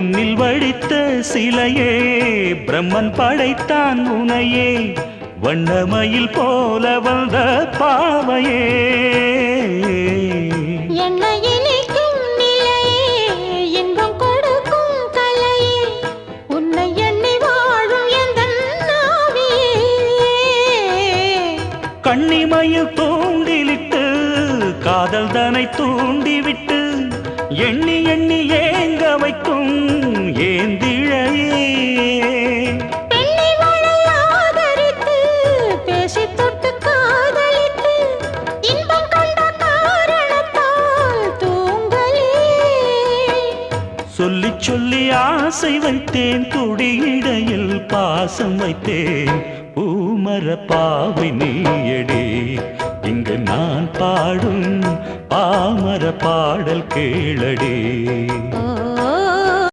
பொன்னில் வடித்த சிலையே பிரம்மன் படைத்தான் உனையே வண்ணமயில் போல வந்த பாவையே என்னை இனிக்கும் நிலையே இன்பம் கொடுக்கும் கலையே உன்னை எண்ணி வாழும் எந்தன் நாவியே கண்ணிமயில் தூண்டிலிட்டு காதல் தனை தூண்டிவிட்டு எண்ணி எண்ணி ஏங்க வைக்கும் ஏந்திழையே பெண்ணை மழை ஆதரித்து பேசி தொட்டு காதலித்து இன்பம் கண்ட காரணத்தால் தூங்கலே சொல்லி சொல்லி ஆசை வைத்தேன் துடியிடையில் பாசம் வைத்தேன் பூமர பாவை நீயடி இங்கு நான் பாடும் பாமர பாடல் கேளடி